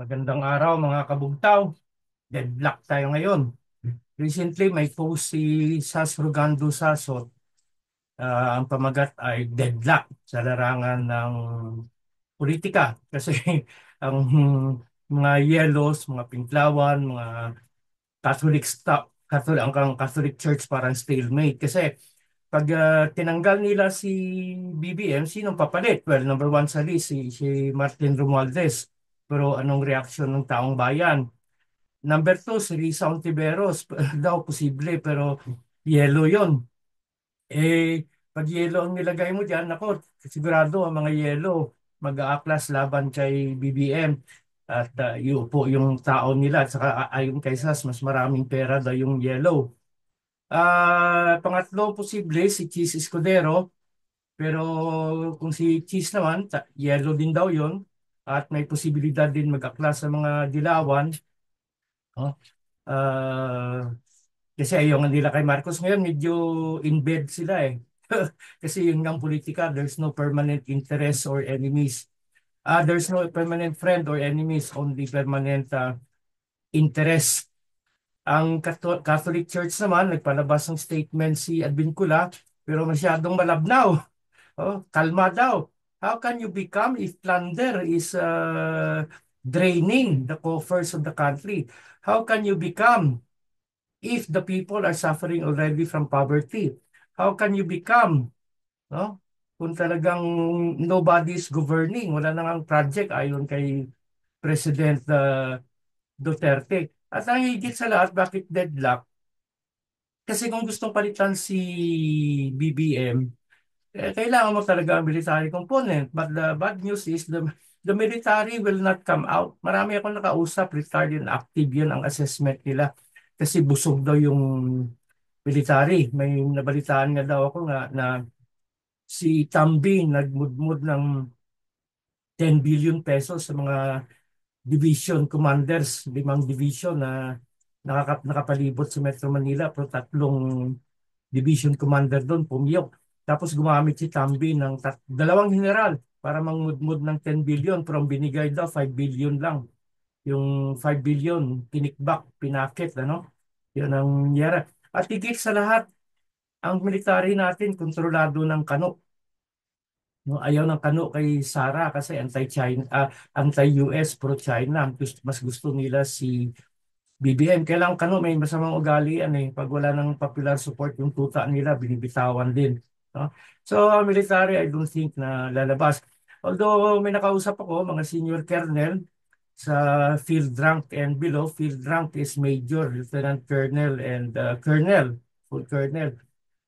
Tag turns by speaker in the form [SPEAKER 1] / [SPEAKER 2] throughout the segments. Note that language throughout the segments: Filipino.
[SPEAKER 1] Magandang araw mga kabugtaw. Deadlock tayo ngayon. Recently may post si Sas Rogando Sasot. Ang pamagat ay deadlock sa larangan ng politika. Kasi ang mga Yelos, mga Pinklawan, mga Catholic staff, ang Catholic Church parang stalemate. Kasi pag tinanggal nila si BBM, sinong papalit? Well, number one sa list, si Martin Romualdez. Pero anong reaksyon ng taong bayan? Number two, si Risa Ontiveros. Daw posible, pero yellow yon. Pag yellow ang nilagay mo dyan, ako, sigurado ang mga yellow mag-aaklas laban kay BBM. At iupo yung tao nila. At saka ayon kay SAS, mas maraming pera daw yung yellow. Pangatlo, posible si Cheese Escudero. Pero kung si Cheese naman, yellow din daw yon. At may posibilidad din mag-aklas sa mga dilawan. Oh. Ah, Kasi ayaw nga nila kay Marcos ngayon, medyo in bed sila eh. Kasi yun nga ang politika, there's no permanent interest or enemies. There's no permanent friend or enemies, only permanent interest. Ang Catholic Church naman, nagpalabas ng statement si Advincula, pero masyadong malabnaw. Oh, kalma daw. How can you become if plunder is draining the coffers of the country? How can you become if the people are suffering already from poverty? How can you become, no? Kung talagang nobody is governing, wala nang ang project ayon kay President Duterte. At ang higit sa lahat, bakit deadlock? Kasi kung gustong palitan si BBM, kailangan mo talaga ang military component. But the bad news is the military will not come out. Marami akong nakausap, retired and active yun ang assessment nila. Kasi busog daw yung military. May nabalitaan nga daw ako nga na si Tambi nagmudmud ng 10 billion pesos sa mga division commanders, 5 division na nakapalibot sa Metro Manila, pero tatlong division commander doon pumiyok. Tapos gumamit si Tambi ng dalawang general para mangmudmud ng 10 billion, pero ang binigay daw 5 billion lang. Yung 5 billion, kinikbak, pinakit, ano? Yun ang nangyari. At higit sa lahat, ang military natin kontrolado ng Kano. No, ayaw ng Kano kay Sara kasi anti-China, anti-US, pro-China. Mas gusto nila si BBM. Kailangan Kano may masamang ugalian eh. Pag wala ng popular support yung tuta nila, binibitawan din. No? So, military, I don't think na lalabas. Although may nakausap ako, mga senior colonel sa field rank and below. Field rank is major, lieutenant colonel, and colonel, full colonel.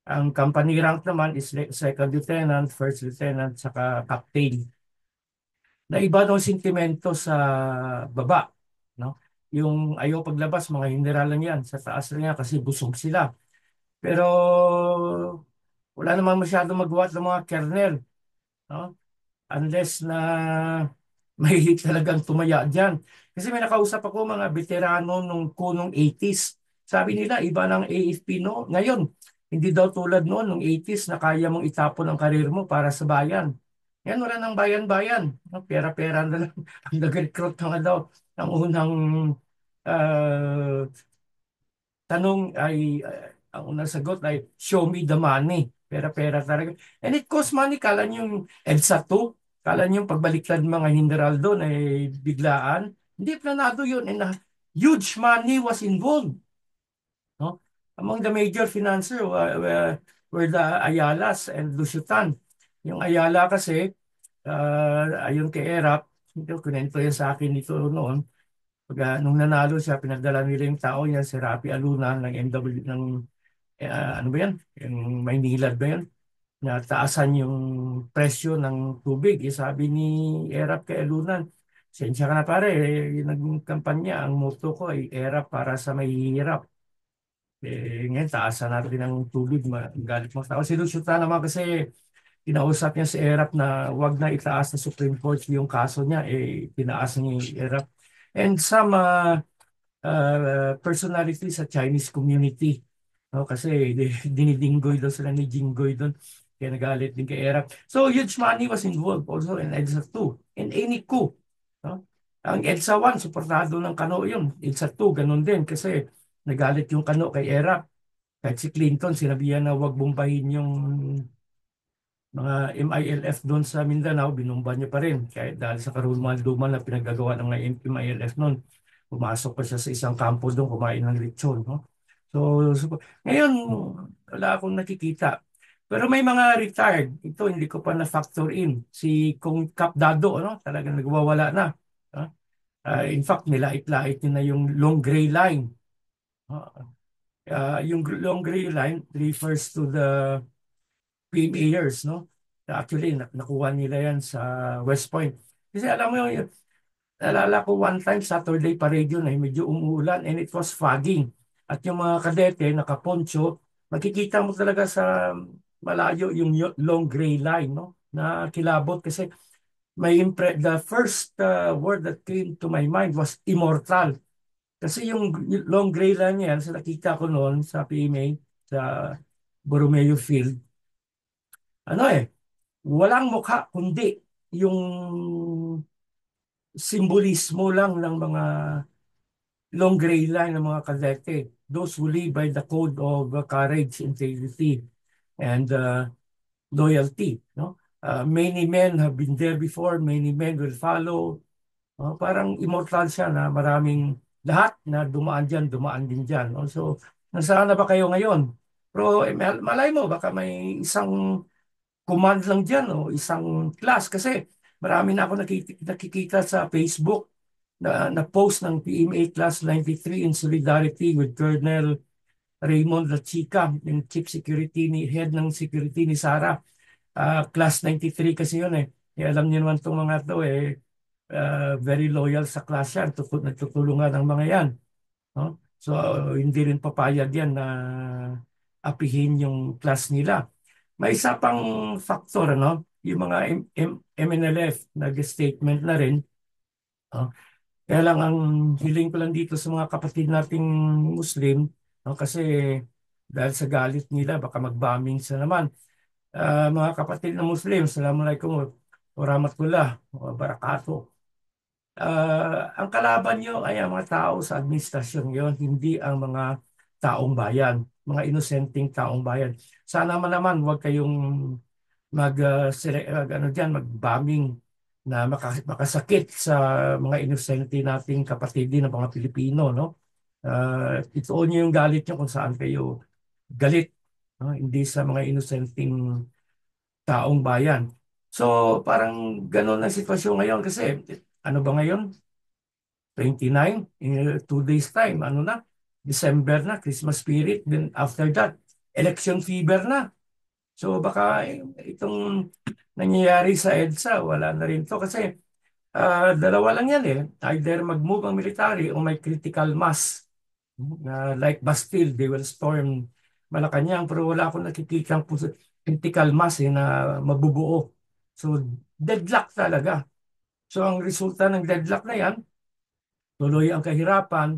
[SPEAKER 1] Ang company rank naman is second lieutenant, first lieutenant, saka captain. Na iba daw sentimento sa baba, no? Yung ayaw paglabas, mga general lang yan. Sa taas lang yan kasi busog sila. Pero wala namang masyado magawa ng mga kernel, no? Unless na may talagang tumaya dyan. Kasi may nakausap ako mga veterano nung kunong 80s. Sabi nila, iba ng AFP no? Ngayon. Hindi daw tulad noon, nung 80s na kaya mong itapon ang karir mo para sa bayan. Yan, wala nang bayan-bayan. No, pera-pera na lang. Ang nag-recruit na nga daw. Ang unang ah, tanong ay, ang unang sagot ay, show me the money. Pera-pera talaga. And it costs money. Kala niyo yung EDSA 2, kala niyo yung pagbaliktad mga Hinderal doon ay biglaan. Hindi, planado yun. And huge money was involved. No? Among the major financier were the Ayalas and Lusutan. Yung Ayala kasi, ayon kay Erap, ito, kunento yan sa akin dito noon, pag, nung nanalo siya, pinagdala nila yung tao niya, si Rapi Aluna ng MW, ng, ano ba yan? Yung Maynilad ba yan? Na taasan yung presyo ng tubig. Sabi ni Erap kay Alunan, sensya ka na pare, yung naging kampanya, ang motto ko ay Erap para sa mahihirap. Ngayon, taasan natin ng tubig, galit mo. Tapos sinusulta naman kasi kinausap niya si Erap na wag na itaas sa Supreme Court yung kaso niya, tinaas niya yung Erap. And some personalities sa Chinese community, no? Kasi dinidinggoy daw sila ni Jinggoy doon. Kaya nagalit din kay Erap. So huge money was involved also in EDSA 2 and any coup. No? Ang EDSA 1, suportado ng Kano yun. EDSA 2, ganun din kasi nagalit yung Kano kay Iraq. Kahit si Clinton, sinabihan na wag bombahin yung mga MILF doon sa Mindanao, binumba niya pa rin. Kahit dahil sa karumal-dumal na pinagagawa ng mga MILF noon, pumasok pa siya sa isang kampo doon, kumain ng lechon. No? Ngayon, wala akong nakikita. Pero may mga retired, ito hindi ko pa na-factor in. Si Kung Cap Dado, ano? Talagang nagwawala na. No? In fact, nilait-lait niya na yung long gray line. Yung long gray line refers to the PMA years, no? Actually, nakuha nila yan sa West Point. Kasi alam mo yung, nalala ko one time, Saturday parade yun, medyo umuulan and it was fogging. At yung mga kadete, nakaponcho, makikita mo talaga sa malayo yung long gray line, no? Na kilabot kasi the first word that came to my mind was immortal. Kasi yung long gray line yan, sa nakita ko noon sa PMA, sa Borromeo Field, ano walang mukha kundi yung simbolismo lang ng mga long gray line ng mga kadete. Those who live by the code of courage, integrity, and loyalty. No? Many men have been there before, many men will follow. Parang immortal siya na maraming lahat na dumaan dyan, dumaan din dyan. No? So, nasaan na ba kayo ngayon? Pero malay mo, baka may isang command lang dyan o isang class kasi marami na ako nakikita sa Facebook na post ng PMA Class 93 in solidarity with Colonel Raymond La Chica, yung chief security head ng security ni Sara. Class 93 kasi yun eh. Alam niyo naman itong mga to very loyal sa class yan. Nagtutulungan ang mga yan. No? So, hindi rin papayag yan na apihin yung class nila. May isa pang factor, ano? Yung mga MNLF nag-statement na rin. Kaya lang ang hiling ko lang dito sa mga kapatid nating Muslim, no? Kasi dahil sa galit nila, baka mag-bombing sa naman. Mga kapatid na Muslim, Assalamualaikum wa rahmatullah wa barakatuh. Ang kalaban nyo ay ang mga tao sa administrasyon yon, hindi ang mga taong bayan, mga inosenteng taong bayan. Sana naman huwag kayong ano diyan, mag-bombing na makasakit sa mga inosente nating kapatid din ng mga Pilipino, no? Ituon niyo yung galit niyo kung saan kayo galit, no? Hindi sa mga inosenteng taong bayan. So, parang ganun ang sitwasyon ngayon kasi ano ba ngayon? 29, in 2 days time, ano na? December na, Christmas spirit. Then after that, election fever na. So baka itong nangyayari sa EDSA, wala na rin to kasi dalawa lang yan eh. Either mag-move ang military o may critical mass. Like Bastille, they will storm Malacanang pero wala akong nakikitang critical mass na mabubuo. So deadlock talaga. So ang resulta ng deadlock na yan, tuloy ang kahirapan,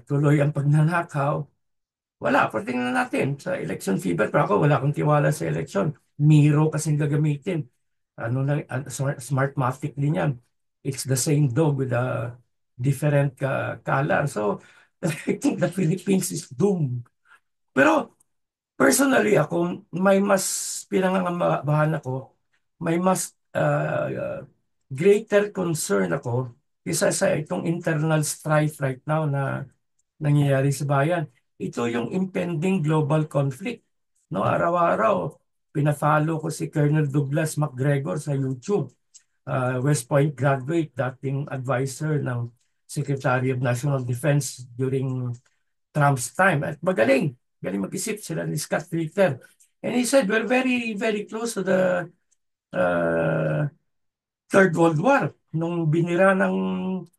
[SPEAKER 1] tuloy ang pagnanakaw. Wala, pero tingnan natin sa election fever. Pero ako, wala akong tiwala sa election. Miro kasing gagamitin. Ano na, Smartmatic din yan. It's the same dog with a different color. So, I think the Philippines is doomed. Pero, personally, ako, may mas pinangangabahan ako, may mas greater concern ako kaysa sa itong internal strife right now na nangyayari sa bayan. Ito yung impending global conflict. No, araw-araw, pinafollow ko si Colonel Douglas MacGregor sa YouTube. West Point graduate, dating advisor ng Secretary of National Defense during Trump's time. At galing mag-isip sila ni Scott Ritter. And he said, we're very, very close to the uh, Third World War. Nung binira ng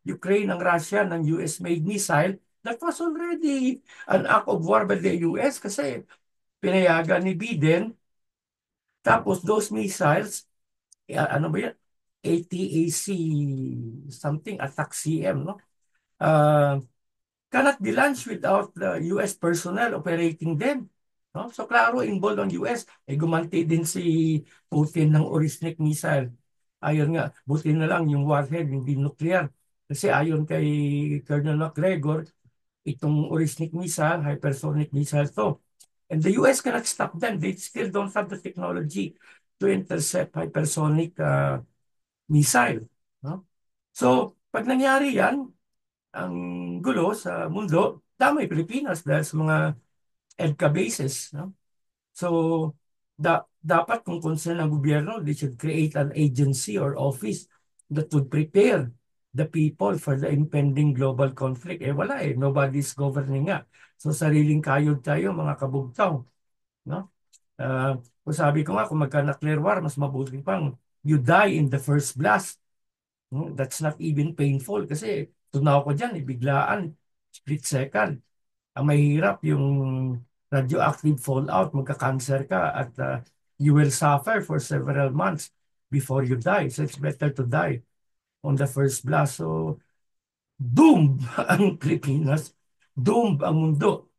[SPEAKER 1] Ukraine ng Russia ng US-made missile, that was already an act of war by the US kasi pinayagan ni Biden. Tapos those missiles, ano ba yan? ATAC something, attack CM, no? Uh, cannot be launched without the US personnel operating them. No? So klaro, involved ang US. Gumanti din si Putin ng Orisnik missile. Ayon nga, buti na lang yung warhead, hindi nuclear. Kasi ayon kay Colonel McGregor, itong Orisnik missile, hypersonic missile to. And the US cannot stop them. They still don't have the technology to intercept hypersonic missile. No? So, pag nangyari yan, ang gulo sa mundo, damay Pilipinas dahil sa mga EDCA bases. No? So, dapat kung concern ng gobyerno, they should create an agency or office that would prepare the people for the impending global conflict. Eh wala eh, nobody's governing nga. So sariling kayod tayo mga kabugtaw. No? Kung sabi ko nga, kung magka-nuclear war, mas mabuti pang you die in the first blast. That's not even painful kasi tunaw ko dyan, biglaan, split second. Ang mahirap yung radioactive fallout, magka-cancer ka at you will suffer for several months before you die. So it's better to die on the first blast. So doom ang Pilipinas, doom ang mundo.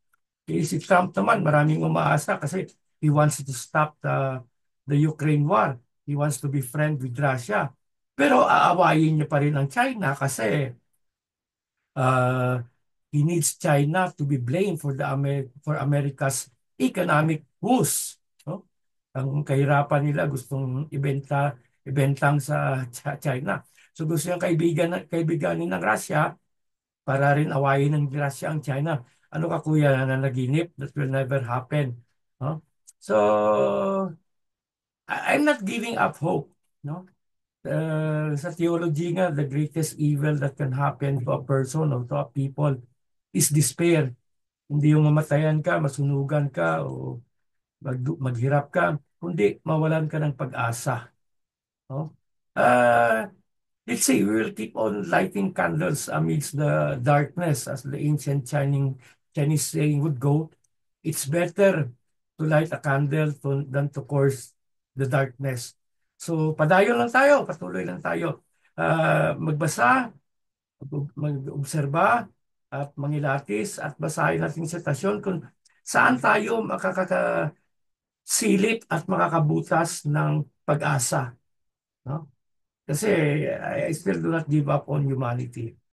[SPEAKER 1] Eh, si Trump naman, maraming umaasa kasi he wants to stop the Ukraine war. He wants to be friend with Russia. Pero aawayin niya pa rin ang China kasi uh, he needs China to be blamed for for America's economic woes. No? Ang kahirapan nila gustong ibentang sa China. So gusto yung kaibiganin ng Russia para rin awayin ng Russia ang China. Ano ka kuya na nanaginip? That will never happen. No? So I'm not giving up hope. No? Sa theology nga, the greatest evil that can happen to a person or to a people is despair. Hindi yung mamatayan ka, masunugan ka, o maghirap ka, kundi mawalan ka ng pag-asa. No? Uh, let's say we will keep on lighting candles amidst the darkness, as the ancient Chinese saying would go. It's better to light a candle than to course the darkness. So padayon lang tayo, patuloy lang tayo. Magbasa, mag-obserba, at mangilatis, at basahin natin sa stasyon kung saan tayo makakasilip at makakabutas ng pag-asa. No? Kasi I still do not give up on humanity.